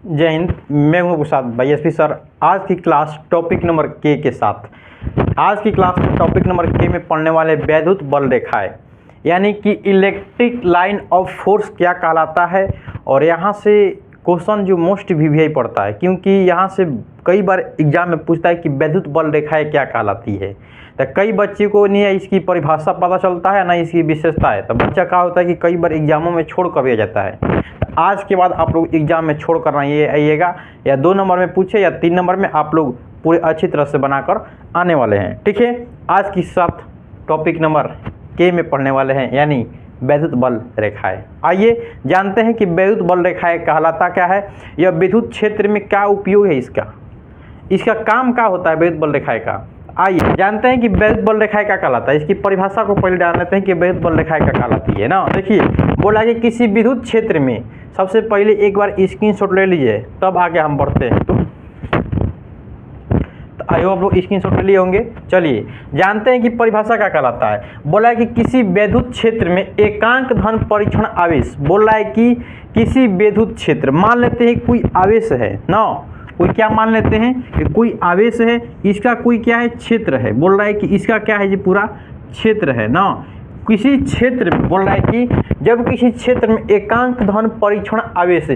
जय हिंद। मैं हूं प्रसाद भाई एसपी सर। आज की क्लास टॉपिक नंबर के साथ आज की क्लास में टॉपिक नंबर के में पढ़ने वाले वैद्युत बल रेखाएं यानी कि इलेक्ट्रिक लाइन ऑफ फोर्स क्या कहलाता है। और यहाँ से क्वेश्चन जो मोस्ट वीवीआई पड़ता है, क्योंकि यहाँ से कई बार एग्जाम में पूछता है कि वैद्युत बल रेखाएं क्या कहलाती है। तो कई बच्चे को नहीं इसकी परिभाषा पता चलता है ना इसकी विशेषता है, तो बच्चा क्या होता है कि कई बार एग्जामों में छोड़ कर दिया जाता है। आज के बाद आप लोग एग्जाम में छोड़ कर ये आइएगा, या 2 नंबर में पूछे या 3 नंबर में आप लोग पूरे अच्छी तरह से बनाकर आने वाले हैं। ठीक है, आज की साथ टॉपिक नंबर के में पढ़ने वाले हैं यानी वैद्युत बल रेखाएं। आइए जानते हैं कि वैद्युत बल रेखाएं कहलाता क्या है, यह विद्युत क्षेत्र में क्या उपयोग है, इसका काम क्या होता है वैद्युत बल रेखाएं का। आइए जानते हैं कि वैद्युत बल रेखाएं क्या कहलाता है। इसकी परिभाषा को पहले जान लेते हैं कि वैद्युत बल रेखाएं क्या कहलाती है ना। देखिए, बोला कि किसी विद्युत क्षेत्र में, सबसे पहले एक बार स्क्रीनशॉट ले लीजिए तब आगे हम बढ़ते हैं। तो आई होप आप लोग स्क्रीनशॉट ले लिए होंगे। चलिए जानते हैं कि परिभाषा क्या कहलाता है। बोला है कि किसी वैद्युत क्षेत्र में एकांक धन परीक्षण आवेश। बोला है कि किसी वैद्युत क्षेत्र, मान लेते हैं कोई आवेश है ना, कोई क्या मान लेते हैं कि कोई आवेश है, इसका कोई क्या है क्षेत्र है। बोल रहा है कि इसका क्या है, ये पूरा क्षेत्र है ना। किसी क्षेत्र में बोल रहा है कि जब किसी क्षेत्र में एकांक धन परीक्षण आवेश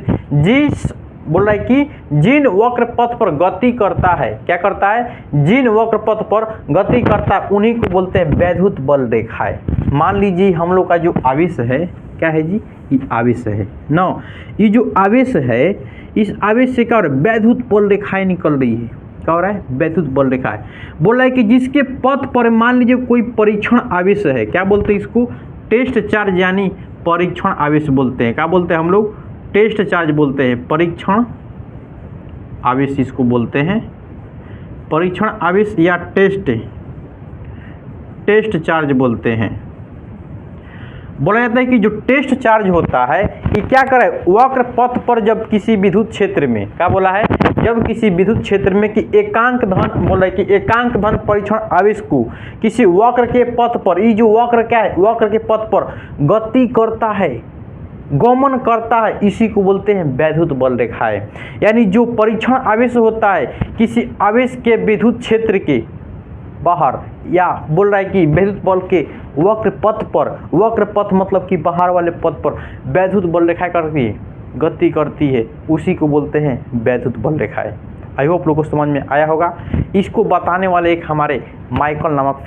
बोल रहा है कि जिन वक्र पथ पर गति करता है, क्या करता है, जिन वक्र पथ पर गति करता है उन्हीं को बोलते हैं वैद्युत बल रेखाएं। मान लीजिए हम लोग का जो आवेश है, क्या है जी, ये आवेश है ना। ये जो आवेश है, इस आवेश से क्या हो रहा है, वैद्युत बल रेखाएं निकल रही है। क्या हो रहा है, वैद्युत बल रेखाएं। बोल रहा है कि जिसके पथ पर मान लीजिए कोई परीक्षण आवेश है, क्या बोलते हैं इसको, टेस्ट चार्ज यानी परीक्षण आवेश बोलते हैं। क्या बोलते हैं हम लोग, टेस्ट चार्ज बोलते हैं, परीक्षण आवेश इसको बोलते हैं, परीक्षण आवेश या टेस्ट चार्ज बोलते हैं। बोला जाता है कि जो टेस्ट चार्ज होता है ये क्या करे, वक्र पथ पर जब किसी विद्युत क्षेत्र में, क्या बोला है, जब किसी विद्युत क्षेत्र में कि एकांक धन, बोला है कि एकांक धन परीक्षण आवेश को किसी वक्र के पथ पर, ये जो वक्र क्या है, वक्र के पथ पर गति करता है, गमन करता है, इसी को बोलते हैं वैद्युत बल रेखाएं। यानी जो परीक्षण आवेश होता है किसी आवेश के विद्युत क्षेत्र के बाहर, या बोल रहा है कि वैद्युत बल के वक्र पथ पर, वक्र पथ मतलब कि बाहर वाले पथ पर वैद्युत बल रेखाएं करती है, गति करती है, उसी को बोलते हैं वैद्युत बल रेखाएं। आई होप लोगों को समझ में आया होगा। इसको बताने वाले एक हमारे माइकल नामक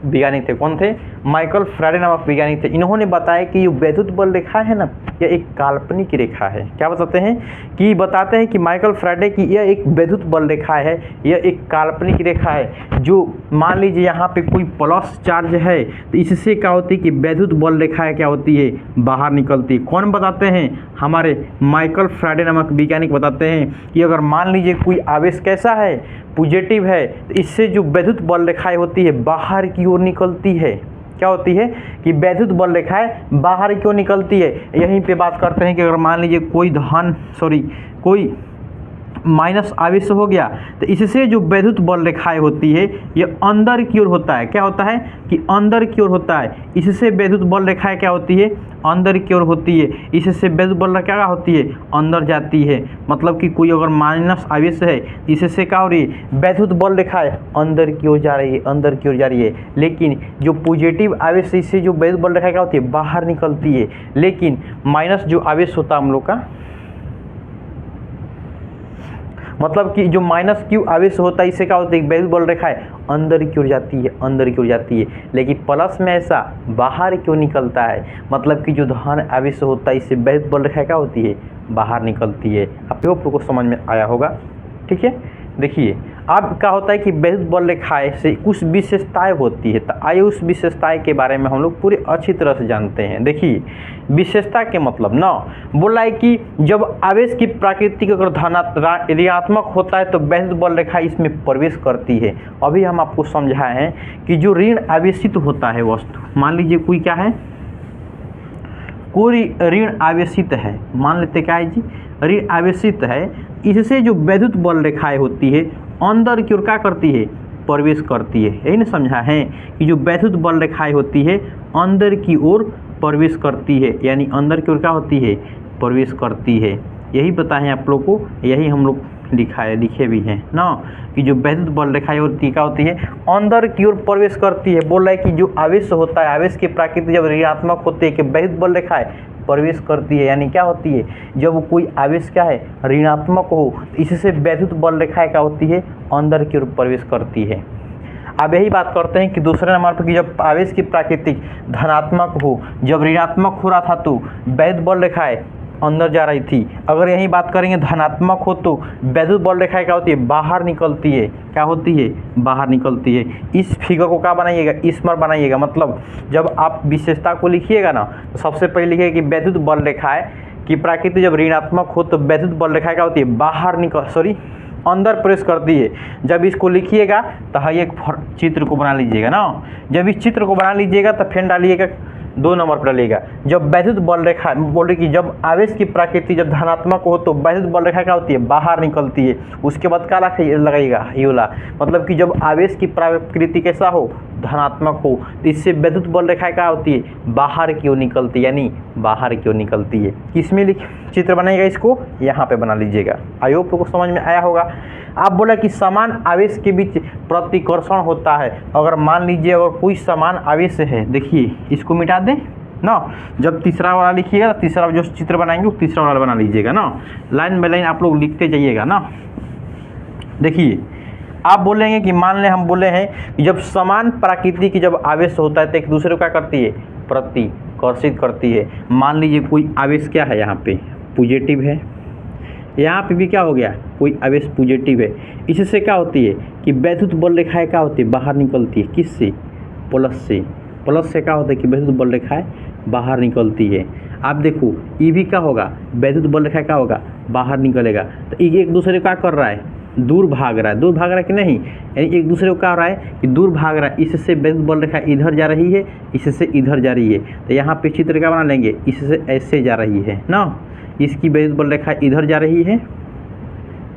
वैज्ञानिक थे। कौन थे, माइकल फ्राडे नामक वैज्ञानिक थे। इन्होंने बताया कि ये वैद्युत बल रेखा है ना, यह एक काल्पनिक रेखा है। क्या बताते हैं कि माइकल फ्राडे की यह एक वैद्युत बल रेखा है, यह एक काल्पनिक रेखा है। जो मान लीजिए यहाँ पे कोई प्लस चार्ज है तो इससे क्या होती है कि वैद्युत बल रेखाएं क्या होती है, बाहर निकलती है। कौन बताते हैं, हमारे माइकल फ्राडे नामक वैज्ञानिक बताते हैं कि अगर मान लीजिए कोई आवेश कैसा है, पॉजिटिव है, तो इससे जो वैद्युत बल रेखाएं होती है बाहर की ओर निकलती है। क्या होती है कि वैद्युत बल रेखाएं बाहर क्यों निकलती है। यहीं पे बात करते हैं कि अगर मान लीजिए कोई माइनस आवेश हो गया तो इससे जो वैद्युत बल रेखाएं होती है ये अंदर की ओर होता है। क्या होता है कि अंदर की ओर होता है, इससे वैद्युत बल रेखाएं क्या होती है, अंदर की ओर होती है। इससे वैद्युत बल रेखा क्या होती है, अंदर जाती है। मतलब कि कोई अगर माइनस आवेश है इससे क्या हो रही है, वैद्युत बल रेखाएं अंदर की ओर जा रही है, लेकिन जो पॉजिटिव आवेश इससे जो वैद्युत बल रेखा क्या होती है, बाहर निकलती है। लेकिन माइनस जो आवेश होता है हम लोग का, मतलब कि जो माइनस क्यू आवेश होता है इससे क्या होता है, वैद्युत बल रेखाएं अंदर की ओर जाती है, लेकिन प्लस में ऐसा बाहर क्यों निकलता है, मतलब कि जो धन आवेश होता है इससे वैद्युत बल रेखाएं क्या होती है, बाहर निकलती है। आप लोगों को समझ में आया होगा। ठीक है, देखिए अब क्या होता है कि वैद्युत बल रेखाएं से कुछ विशेषताएं होती है, तो आइए उस विशेषताएं के बारे में हम लोग पूरे अच्छी तरह से जानते हैं। देखिए विशेषता के मतलब ना, बोला है कि जब आवेश की प्रकृति अगर ऋणात्मक होता है तो वैद्युत बल रेखा इसमें प्रवेश करती है। अभी हम आपको समझाए हैं कि जो ऋण आवेशित होता है वस्तु, मान लीजिए कोई क्या है, कोई ऋण आवेशित है, मान लेते क्या है जी, ऋण आवेशित है, इससे जो वैद्युत बल रेखाएं होती है अंदर की ओर क्या करती है, प्रवेश करती है। यही ना समझा है कि जो वैद्युत बल रेखाएं होती है अंदर की ओर प्रवेश करती है, यानी अंदर की ओर क्या होती है, प्रवेश करती है। यही पता है आप लोग को, यही हम लोग लिखे भी हैं ना कि जो वैद्युत बल रेखाएं होती है क्या होती है, अंदर की ओर प्रवेश करती है। बोल रहा है कि जो आवेश होता है, आवेश की प्रकृति जब ऋणात्मक होती है कि वैद्युत बल रेखाएं प्रवेश करती है, यानी क्या होती है, जब कोई आवेश क्या है ऋणात्मक हो तो इससे वैद्युत बल रेखाएं क्या होती है, अंदर की ओर प्रवेश करती है। अब यही बात करते हैं कि दूसरे नंबर पर कि जब आवेश की प्रकृति धनात्मक हो, जब ऋणात्मक हो रहा था तो वैद्युत बल रेखाएं अंदर जा रही थी। अगर यही बात करेंगे धनात्मक हो तो वैद्युत बल रेखाएं क्या होती है, बाहर निकलती है। क्या होती है, बाहर निकलती है। इस फिगर को क्या बनाइएगा, स्मर बनाइएगा। मतलब जब आप विशेषता को लिखिएगा ना तो सबसे पहले लिखिएगा कि वैद्युत बल रेखाएं की प्रकृति जब ऋणात्मक हो तो वैद्युत बल रेखाएं क्या होती है, बाहर अंदर प्रवेश करती है। जब इसको लिखिएगा तो एक चित्र को बना लीजिएगा ना। जब इस चित्र को बना लीजिएगा तो फिर डालिएगा 2 नंबर पर डालिएगा। जब वैद्युत बल रेखा बोल रही कि जब आवेश की प्रकृति जब धनात्मक हो तो वैद्युत बल रेखा क्या होती है, बाहर निकलती है। उसके बाद क्या लगाइएगा, ये वाला, मतलब कि जब आवेश की प्रकृति कैसा हो, धनात्मक हो तो इससे वैद्युत बल रेखा क्या होती है, बाहर की ओर निकलती है, यानी बाहर की ओर निकलती है। किसमें चित्र बनाइएगा, इसको यहाँ पे बना लीजिएगा। आई होप को समझ में आया होगा। आप बोला कि समान आवेश के बीच प्रतिकर्षण होता है। अगर मान लीजिए अगर कोई समान आवेश है, देखिए इसको मिटा दें ना। जब तीसरा वाला लिखिएगा, तीसरा जो चित्र बनाएंगे वो तीसरा वाला बना लीजिएगा ना। लाइन बाय लाइन आप लोग लिखते जाइएगा ना। देखिए आप बोलेंगे कि मान लें हम बोले हैं कि जब समान प्रकृति की जब आवेश होता है तो एक दूसरे को क्या करती है, प्रतिकर्षित करती है। मान लीजिए कोई आवेश क्या है, यहाँ पे पॉजिटिव है, यहाँ पे भी क्या हो गया, कोई आवेश पॉजिटिव है। इससे क्या होती है कि वैद्युत बल रेखाएं क्या होती है, बाहर निकलती है। किससे, प्लस से। प्लस से क्या होता है कि वैद्युत बल रेखाएं बाहर निकलती है। आप देखो ये भी क्या होगा, वैद्युत बल रेखा क्या होगा, बाहर निकलेगा। तो ये एक दूसरे को क्या कर रहा है, दूर भाग रहा है कि नहीं, यानी एक दूसरे को क्या हो रहा है कि दूर भाग रहा है। इससे वैद्युत बल रेखा इधर जा रही है, इससे इधर जा रही है। तो यहाँ पे चित्र क्या बना लेंगे, इससे ऐसे जा रही है ना, इसकी वैद्युत बल रेखा इधर जा रही है,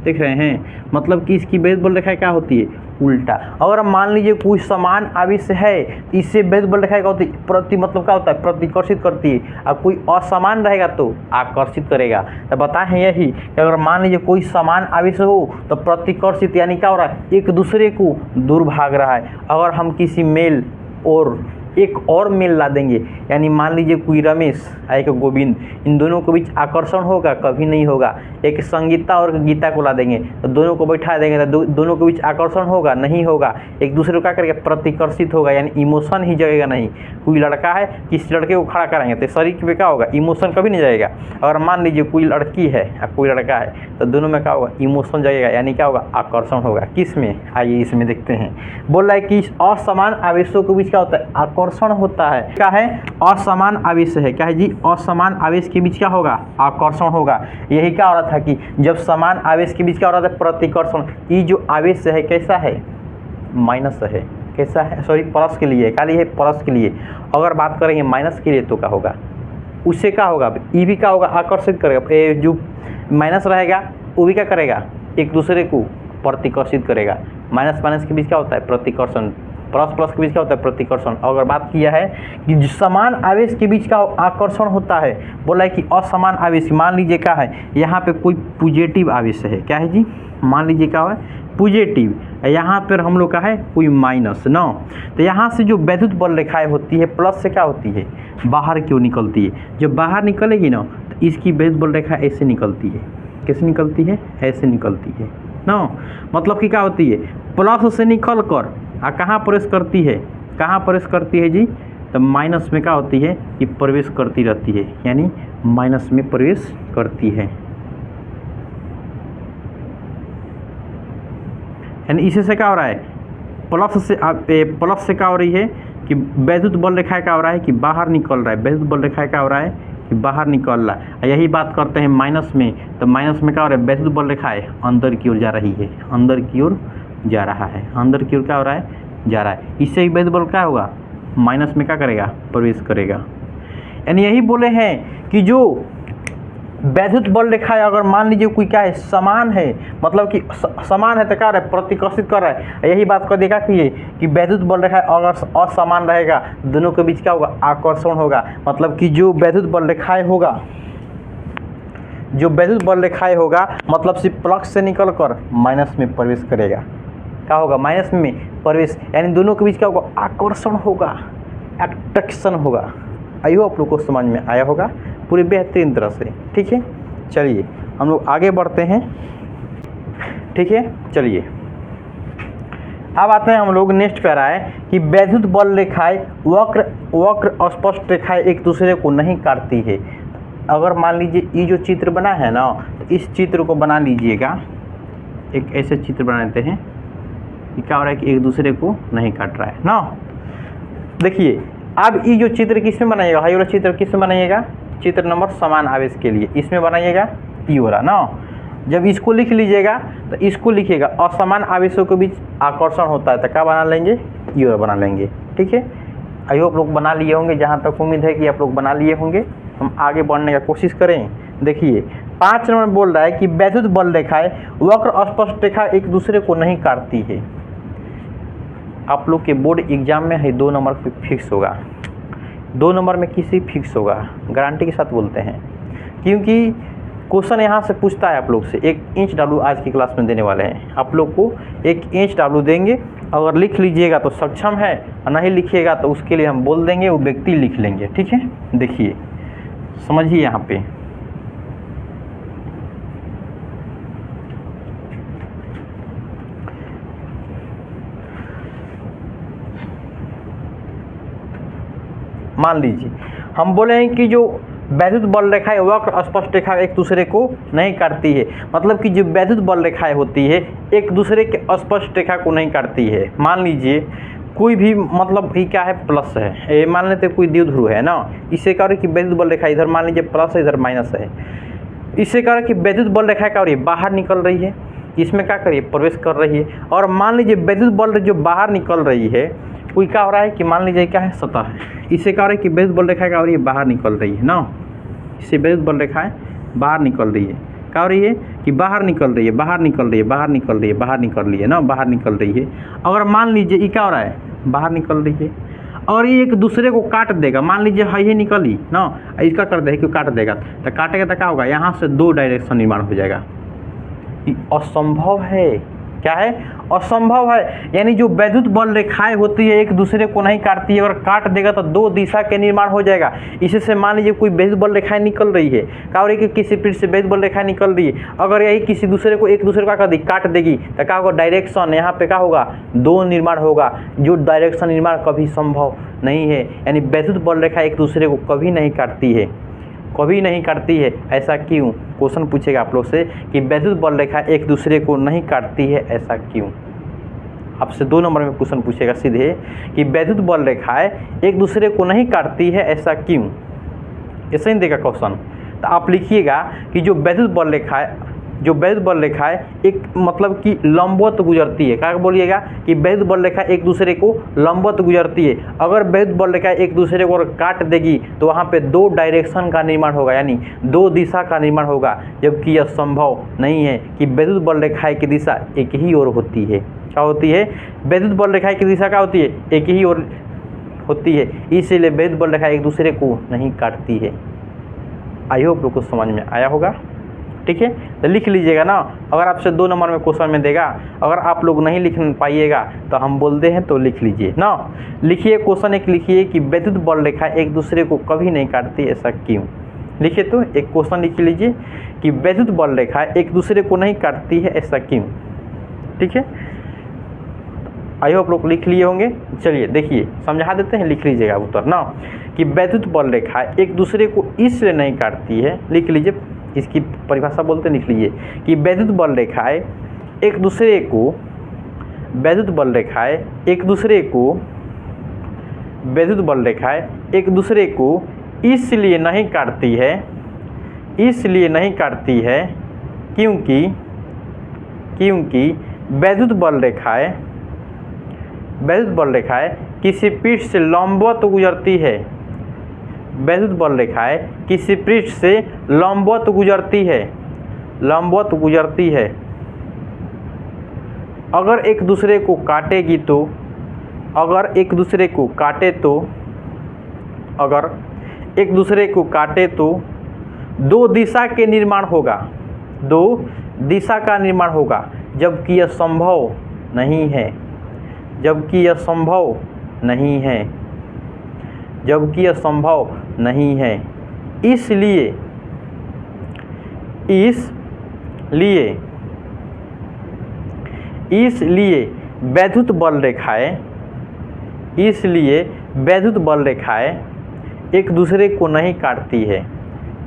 देख रहे हैं। मतलब कि इसकी वैद्युत बल रेखा क्या होती है, उल्टा। अगर मान लीजिए कोई समान आवेश है, इससे वैद्युत बल रेखा क्या होती है, प्रति मतलब क्या होता है, प्रतिकर्षित करती है। अब कोई असमान रहेगा तो आकर्षित करेगा। तो बताएं यही कि अगर मान लीजिए कोई समान आवेश हो तो प्रतिकर्षित, यानी क्या हो रहा है, एक दूसरे को दूर भाग रहा है। अगर हम किसी मेल और एक और मेल ला देंगे, यानी मान लीजिए कोई रमेश एक गोविंद, इन दोनों के बीच आकर्षण होगा, कभी नहीं होगा। एक संगीता और गीता को ला देंगे तो दोनों को बैठा देंगे तो दोनों के बीच आकर्षण होगा, नहीं होगा। एक दूसरे को क्या करेगा, प्रतिकर्षित होगा, यानी इमोशन ही जगेगा नहीं। कोई लड़का है, किसी लड़के को खड़ा कराएंगे तो शरीर पे क्या होगा, इमोशन कभी नहीं जाएगा। अगर मान लीजिए कोई लड़की है और कोई लड़का है तो दोनों में क्या होगा, इमोशन जगेगा, यानी क्या होगा, आकर्षण होगा। किस में, आइए इसमें देखते हैं। बोल रहा है कि असमान आवेशों के बीच क्या होता है, आकर्षण होता है। क्या है, असमान आवेश है। क्या है जी, असमान आवेश के बीच क्या होगा, आकर्षण होगा। यही क्या हो रहा था कि जब समान आवेश के बीच क्या हो रहा था, प्रतिकर्षण। ये जो आवेश है कैसा है, माइनस है। कैसा है, सॉरी प्लस के लिए, क्या लिए है, प्लस के लिए। अगर बात करेंगे माइनस के लिए तो क्या होगा, उससे क्या होगा, ये भी क्या होगा, आकर्षित करेगा। जो माइनस रहेगा वो भी क्या करेगा, एक दूसरे को प्रतिकर्षित करेगा। माइनस माइनस के बीच क्या होता है, प्रतिकर्षण। प्लस प्लस के बीच क्या होता है, प्रतिकर्षण। अगर बात किया है कि समान आवेश के बीच का आकर्षण होता है, बोला है कि असमान आवेश, मान लीजिए क्या है, यहाँ पे कोई पॉजिटिव आवेश है। क्या है जी, मान लीजिए क्या है, पॉजिटिव। यहाँ पर हम लोग का है कोई माइनस ना। तो यहाँ से जो वैद्युत बल रेखाएं होती है प्लस से क्या होती है, बाहर क्यों निकलती है। जब बाहर निकलेगी ना तो इसकी वैद्युत बल रेखा ऐसे निकलती है। कैसे निकलती है, ऐसे निकलती है ना। मतलब कि क्या होती है, प्लस से निकल कर कहाँ प्रवेश करती है, कहाँ प्रवेश करती है जी, तो माइनस में क्या होती है कि प्रवेश करती रहती है, यानी माइनस में प्रवेश करती है। यानी इससे क्या हो रहा है, प्लस से क्या हो रही है कि वैद्युत बल रेखा क्या हो रहा है कि बाहर निकल रहा है। वैद्युत बल रेखा क्या हो रहा है कि बाहर निकल रहा है। यही बात करते हैं माइनस में, तो माइनस में क्या हो रहा है, वैद्युत बल रेखा है अंदर की ओर जा रही है, अंदर की ओर जा रहा है, अंदर की ओर क्या हो रहा है, जा रहा है। इससे ही वैद्युत बल क्या होगा, माइनस में क्या करेगा, प्रवेश करेगा। यानी यही बोले हैं कि जो वैद्युत बल रेखा है, अगर मान लीजिए कोई क्या है, समान है, मतलब कि समान है तो क्या रहा है, प्रतिकर्षित कर रहा है। यही बात कर देखा कि वैद्युत बल रेखा अगर असमान रहेगा, दोनों के बीच क्या होगा, आकर्षण होगा। मतलब कि जो वैद्युत बल रेखाएं होगा, जो वैद्युत बल रेखाएं होगा मतलब सिर्फ प्लस से निकल कर माइनस में प्रवेश करेगा। क्या होगा? माइनस में प्रवेश, यानी दोनों के बीच क्या होगा? आकर्षण होगा, अट्रैक्शन होगा। आइयो आप लोग को समझ में आया होगा पूरी बेहतरीन तरह से। ठीक है, चलिए हम लोग आगे बढ़ते हैं। ठीक है, चलिए अब आते हैं हम लोग नेक्स्ट पैरा है कि वैद्युत बल रेखाएं वक्र अस्पष्ट रेखाएं एक दूसरे को नहीं काटती है। अगर मान लीजिए ये जो चित्र बना है ना, तो इस चित्र को बना लीजिएगा, एक ऐसे चित्र बना लेते हैं। क्या हो रहा है कि एक दूसरे को नहीं काट रहा है ना। देखिए अब ये जो चित्र किसमें बनाइएगा? हाई वाला चित्र किसमें बनाइएगा? चित्र नंबर समान आवेश के लिए इसमें बनाइएगा, ई वाला ना। जब इसको लिख लीजिएगा तो इसको लिखिएगा असमान आवेशों के बीच आकर्षण होता है, तो क्या बना लेंगे? ई वाला बना लेंगे। ठीक है, आई होप लोग बना लिए होंगे, जहाँ तक उम्मीद है कि आप लोग बना लिए होंगे। हम आगे बढ़ने का कोशिश करें। देखिए 5 नंबर बोल रहा है कि वैद्युत बल रेखाएं वक्र अस्पष्ट रेखा एक दूसरे को नहीं काटती है। आप लोग के बोर्ड एग्जाम में है 2 नंबर पे फिक्स होगा, 2 नंबर में किसी फिक्स होगा, गारंटी के साथ बोलते हैं। क्योंकि क्वेश्चन यहाँ से पूछता है आप लोग से 1 इंच W आज की क्लास में देने वाले हैं। आप लोग को 1 इंच W देंगे, अगर लिख लीजिएगा तो सक्षम है, और नहीं लिखिएगा तो उसके लिए हम बोल देंगे, वो व्यक्ति लिख लेंगे। ठीक है, देखिए समझिए यहाँ पे मान लीजिए हम बोले हैं कि जो वैद्युत बल रेखाएं वक्र स्पष्ट रेखा एक दूसरे को नहीं काटती है, मतलब कि जो वैद्युत बल रेखाएं होती है एक दूसरे के स्पष्ट रेखा को नहीं काटती है। मान लीजिए कोई भी मतलब ये क्या है? प्लस है, ये मान लेते कोई द्विध्रुव है ना, इससे क्या हो रहा है कि वैद्युत बल रेखा इधर मान लीजिए प्लस है, इधर माइनस है। इससे क्या हो रहा है कि वैद्युत बल रेखा क्या हो रही है? बाहर निकल रही है, इसमें क्या करिए? प्रवेश कर रही है। और मान लीजिए वैद्युत बल जो बाहर निकल रही है कोई क्या हो रहा है कि मान लीजिए क्या है? सतह है। इससे क्या हो रहा है कि वैद्युत बल रेखा क्या हो रही है? बाहर निकल रही है ना, इससे वैद्युत बल रेखाएं बाहर निकल रही है। क्या हो रही है कि बाहर निकल रही है, बाहर निकल रही है, बाहर निकल रही है, बाहर निकल रही है ना, बाहर निकल रही है। अगर मान लीजिए ये क्या हो रहा है? बाहर निकल रही है, और ये एक दूसरे को काट देगा। मान लीजिए है ये निकली ना, इसका कर दे कि काट देगा, तो काटेगा तो क्या होगा? यहाँ से 2 डायरेक्शन निर्माण हो जाएगा। ये असंभव है। क्या है? असंभव है। यानी जो वैद्युत बल रेखाएं होती है एक दूसरे को नहीं काटती है, और काट देगा तो 2 दिशा के निर्माण हो जाएगा। इसी से मान लीजिए कोई वैद्युत बल रेखाएं निकल रही है, क्या हो रही है कि किसी पीठ से वैद्युत बल रेखाएं निकल रही है, अगर यही किसी दूसरे को एक दूसरे का कर दी काट देगी तो क्या होगा? डायरेक्शन यहाँ पे क्या होगा? 2 निर्माण होगा, जो डायरेक्शन निर्माण कभी संभव नहीं है। यानी वैद्युत बल रेखा एक दूसरे को कभी नहीं काटती है, कभी नहीं काटती है। ऐसा क्यों? क्वेश्चन पूछेगा आप लोग से कि वैद्युत बल रेखा एक दूसरे को नहीं काटती है, ऐसा क्यों? आपसे 2 नंबर में क्वेश्चन पूछेगा सीधे कि वैद्युत बल रेखाएं एक दूसरे को नहीं काटती है, ऐसा क्यों? ऐसा ही देगा क्वेश्चन, तो आप लिखिएगा कि जो वैद्युत बल रेखाएं एक मतलब कि लंबवत गुजरती है। क्या बोलिएगा? कि वैद्युत बल रेखा एक दूसरे को लंबवत गुजरती है। अगर वैद्युत बल रेखा एक दूसरे को काट देगी तो वहाँ पे 2 डायरेक्शन का निर्माण होगा, यानी 2 दिशा का निर्माण होगा, जबकि यह संभव नहीं है कि वैद्युत बल रेखाएं की दिशा एक ही ओर होती है। क्या होती है? वैद्युत बल रेखाएं की दिशा क्या होती है? एक ही ओर होती है, इसीलिए वैद्युत बल रेखा एक दूसरे को नहीं काटती है। आई होप लोग को समझ में आया होगा। ठीक है, तो लिख लीजिएगा ना। अगर आपसे 2 नंबर में क्वेश्चन में देगा, अगर आप लोग नहीं लिख पाइएगा तो हम बोलते हैं तो लिख लीजिए ना। लिखिए क्वेश्चन एक लिखिए कि वैद्युत बल रेखा एक दूसरे को कभी नहीं काटती, ऐसा क्यों? लिखिए तो एक क्वेश्चन लिख लीजिए कि वैद्युत बल रेखा एक दूसरे को नहीं काटती है, ऐसा क्यों? ठीक है, आई होप लोग लिख लिए होंगे। चलिए देखिए समझा देते हैं, लिख लीजिएगा उत्तर ना कि वैद्युत बल रेखा एक दूसरे को इसलिए नहीं काटती है। लिख लीजिए, इसकी परिभाषा बोलते लिख लीजिए कि वैद्युत बल रेखाएं एक दूसरे को वैद्युत बल रेखाएं एक दूसरे को इसलिए नहीं काटती है क्योंकि वैद्युत बल रेखाएं किसी पृष्ठ से लंबवत गुजरती है। वैद्युत बल रेखाएं किसी पृष्ठ से लंबवत गुजरती है। अगर एक दूसरे को काटे तो दो दिशा के निर्माण होगा, दो दिशा का निर्माण होगा, जबकि यह संभव नहीं है, जबकि यह संभव नहीं है, जबकि यह संभव नहीं है। इसलिए वैद्युत बल रेखाएं, इसलिए वैद्युत बल रेखाएं एक दूसरे को नहीं काटती है,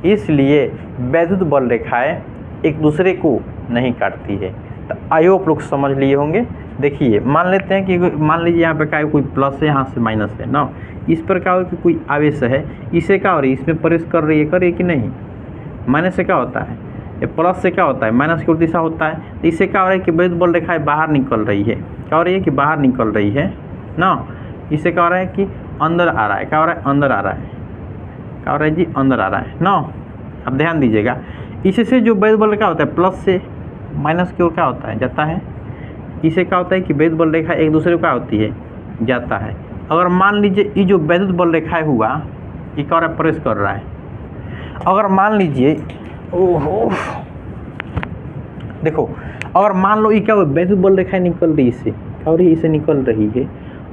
इसलिए वैद्युत बल रेखाएं एक दूसरे को नहीं काटती है। तो आई होप लोग समझ लिए होंगे। देखिए मान लेते हैं कि मान लीजिए यहाँ पे क्या है, कोई प्लस है, यहाँ से माइनस है ना, इस पर क्या हो कि कोई आवेश है, इसे क्या हो रही है, इसमें प्रवेश कर रही है कि नहीं। माइनस से क्या होता है, ये प्लस से क्या होता है, माइनस की ओर दिशा होता है। तो इससे क्या हो रहा है कि वैद्युत बल रेखाएं बाहर निकल रही है, क्या हो रही है कि बाहर निकल रही है ना। इससे क्या हो रहा है कि अंदर आ रहा है, क्या हो रहा है, अंदर आ रहा है, क्या हो रहा है जी, अंदर आ रहा है ना। अब ध्यान दीजिएगा, इससे जो वैद्युत बल क्या होता है, प्लस से माइनस की ओर क्या होता है, जाता है। इससे क्या होता है कि वैद्युत बल रेखा एक दूसरे को क्या होती है, जाता है। अगर मान लीजिए ये जो वैद्युत बल रेखाएं हुआ, ये क्या हो रहा है, प्रवेश कर रहा है। अगर मान लीजिए, ओहो देखो, अगर मान लो ये क्या हो, वैद्युत बल रेखाएं निकल रही है, इससे क्या हो रही है, इसे निकल रही है।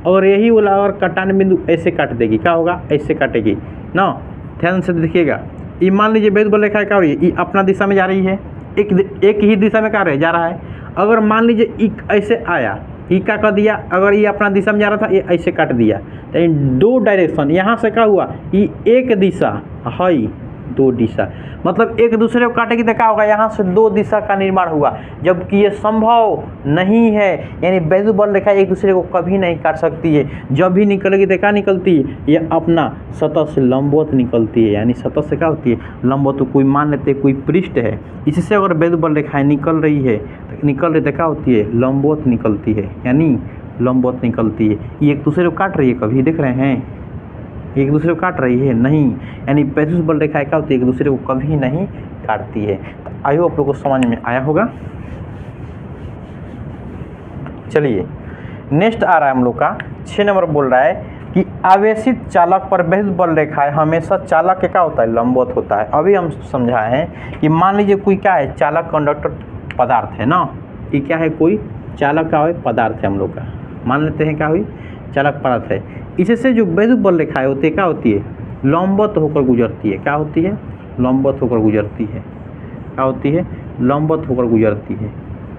और यही वाला अगर कटाने बिंदु ऐसे काट देगी, क्या होगा, ऐसे काटेगी ना। ध्यान से देखिएगा, ये मान लीजिए वैद्युत बल रेखा क्या हो रही है, ये अपना दिशा में जा रही है, एक ही दिशा में क्या जा रहा है। अगर मान लीजिए ये ऐसे आया, ये क्या कर दिया, अगर ये अपना दिशा में जा रहा था, ये ऐसे काट दिया, तो दो डायरेक्शन, यहाँ से क्या हुआ, ये एक दिशा है, दो दिशा, मतलब एक दूसरे को काटेगी तो क्या होगा, यहाँ से दो दिशा का निर्माण हुआ, जबकि ये संभव नहीं है। यानी वैद्युत बल रेखा एक दूसरे को कभी नहीं काट सकती है। जब भी निकलेगी तो क्या निकलती है, ये अपना सतह से लंबवत निकलती है। यानी सतह से क्या होती है, लंबवत। तो कोई मान लेते हैं कोई पृष्ठ है, इससे अगर वैद्युत बल रेखाएं निकल रही तो क्या होती है, लंबवत निकलती है, यानी लंबवत निकलती है। ये एक दूसरे को काट रही है, कभी देख रहे हैं, एक दूसरे को काट रही है नहीं। यानी वैद्युत बल रेखाएं क्या होती है, एक दूसरे को कभी नहीं काटती है। तो आई होप आप लोगों को समझ में आया होगा। चलिए नेक्स्ट आ रहा है हम लोग का 6 नंबर, बोल रहा है कि आवेशित चालक पर वैद्युत बल रेखाएं हमेशा चालक के क्या होता है, लंबवत होता है। अभी हम समझाए हैं कि मान लीजिए कोई क्या है, चालक कंडक्टर पदार्थ है ना, ये क्या है, कोई चालक का पदार्थ है हम लोग का, मान लेते हैं क्या हुई, चालक पदार्थ है। इससे जो वैद्युत बल रेखाएं होती है क्या होती है, लंबवत होकर गुजरती है। क्या होती है, लंबवत होकर गुजरती है। क्या होती है, लंबवत होकर गुजरती है।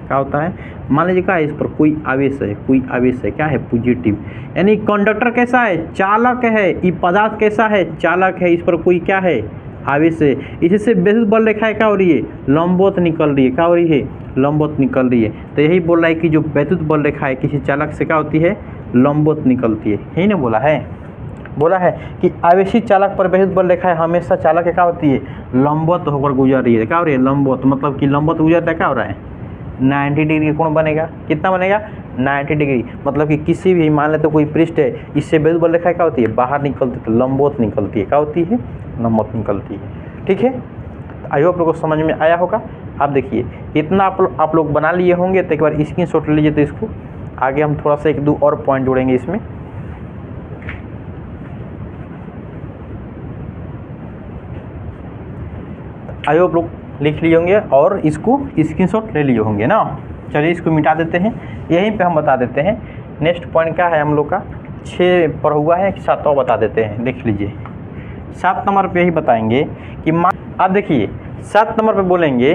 क्या होता है, मान लीजिए क्या है, इस पर कोई आवेश है, कोई आवेश है, क्या है, पॉजिटिव। यानी कंडक्टर कैसा है, चालक है, ये पदार्थ कैसा है, चालक है, इस पर कोई क्या है, आवेश है। इससे वैद्युत बल रेखाएं क्या हो रही है, लंबवत निकल रही है। क्या हो रही है, लंबवत निकल रही है। तो यही बोल रहा है कि जो वैद्युत बल रेखा है किसी चालक से क्या होती है, लंबवत निकलती है। यही ना बोला है कि आवेशित चालक पर वैद्युत बल रेखाएं हमेशा चालक क्या होती है, लंबवत होकर गुजर रही है। क्या हो रही है, लंबवत, मतलब कि लंबवत गुजरता है, क्या हो रहा है, 90 डिग्री कोण बनेगा। कितना बनेगा, 90 डिग्री। मतलब कि किसी भी, मान लेते कोई पृष्ठ है, इससे वैद्युत बल रेखाएं क्या होती है, बाहर निकलती है, तो लंबवत निकलती है। क्या होती है, लंबवत निकलती है। ठीक है, आई होप लोगों को समझ में आया होगा। आप देखिए इतना आप लोग बना लिए होंगे, तो एक बार स्क्रीनशॉट ले लीजिए। तो इसको आगे हम थोड़ा सा 1-2 और पॉइंट जोड़ेंगे इसमें। आई होप लोग लिख लिए होंगे और इसको स्क्रीनशॉट ले लिए होंगे ना। चलिए इसको मिटा देते हैं, यहीं पे हम बता देते हैं। नेक्स्ट पॉइंट क्या है हम लोग का, 6 पर हुआ है कि 7वां बता देते हैं। देख लीजिए 7 नंबर पे यही बताएंगे कि आप देखिए 7 नंबर पे बोलेंगे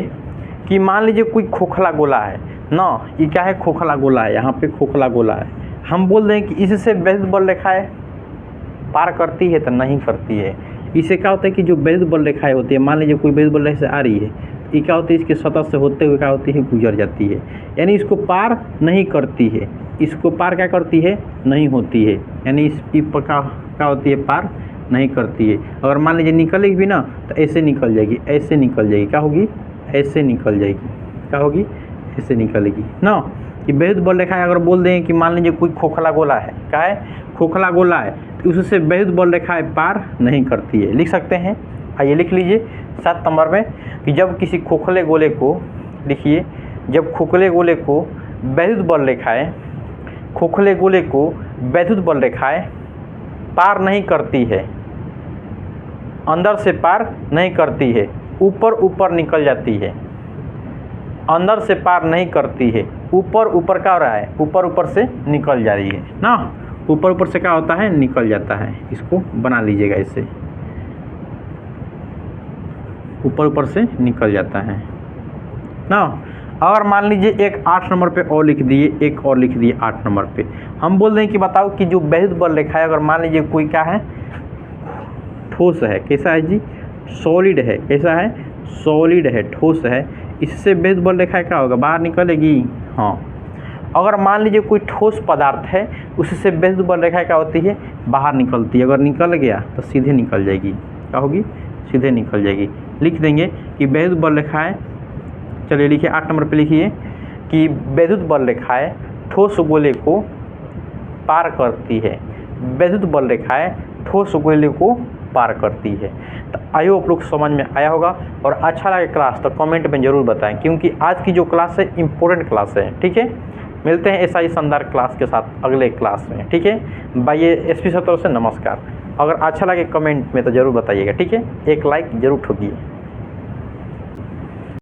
कि मान लीजिए कोई खोखला गोला है ना, ये क्या है, खोखला गोला है, यहाँ पे खोखला गोला है। हम बोल दें कि इससे वैद्युत बल रेखाएं पार करती है तो नहीं करती है। इससे क्या होता है कि जो वैद्युत बल रेखाएं होती है, मान लीजिए कोई वैद्युत बल रेखा से आ रही है, ये क्या होती है, इसके सतह से होते हुए क्या होती है, गुजर जाती है। यानी इसको पार नहीं करती है, इसको पार क्या करती है, नहीं होती है। यानी इस पर क्या होती है, पार नहीं करती है। अगर मान लीजिए निकलेगी भी ना, तो ऐसे निकल जाएगी, ऐसे निकल जाएगी। क्या होगी, ऐसे निकल जाएगी। क्या होगी, ऐसे निकलेगी ना। कि वैद्युत बल रेखाएं अगर बोल दें कि मान लीजिए कोई खोखला गोला है, क्या है, खोखला गोला है, तो उससे वैद्युत बल रेखाएं पार नहीं करती है। लिख सकते हैं, आइए लिख लीजिए 7 नंबर में कि जब किसी खोखले गोले को, लिखिए, जब खोखले गोले को वैद्युत बल रेखाएं, खोखले गोले को वैद्युत बल रेखाएं पार नहीं करती है, अंदर से पार नहीं करती है, ऊपर ऊपर निकल जाती है, अंदर से पार नहीं करती है। ऊपर ऊपर क्या हो रहा है, ऊपर ऊपर से निकल जा रही है ना, ऊपर ऊपर से क्या होता है, निकल जाता है। इसको बना लीजिएगा, इससे ऊपर ऊपर से निकल जाता है ना। अगर मान लीजिए एक 8 नंबर पे और लिख दिए, एक और लिख दिए 8 नंबर पे, हम बोल दें कि बताओ कि जो वैद्युत बल रेखा है, अगर मान लीजिए कोई क्या है, ठोस है, कैसा है जी, सॉलिड है, कैसा है, सॉलिड है, ठोस है, इससे वैद्युत बल रेखा क्या होगा, बाहर निकलेगी। हाँ, अगर मान लीजिए कोई ठोस पदार्थ है, उससे वैद्युत बल रेखा क्या होती है, बाहर निकलती है। अगर निकल गया तो सीधे निकल जाएगी, क्या होगी, सीधे निकल जाएगी। लिख देंगे कि वैद्युत बल रेखाएं, चलिए लिखिए 8 नंबर पे लिखिए कि वैद्युत बल रेखाएं ठोस गोले को पार करती है। वैद्युत बल रेखाएं ठोस गोले को पार करती है। तो आयो आप लोग समझ में आया होगा, और अच्छा लगे क्लास तो कमेंट में ज़रूर बताएं, क्योंकि आज की जो क्लास है इम्पोर्टेंट क्लास है। ठीक है, मिलते हैं ऐसा ही शानदार क्लास के साथ अगले क्लास में। ठीक है, बाय एसपी सर तरफ से नमस्कार। अगर अच्छा लगे कमेंट में तो ज़रूर बताइएगा। ठीक है, एक लाइक ज़रूर ठोकिए।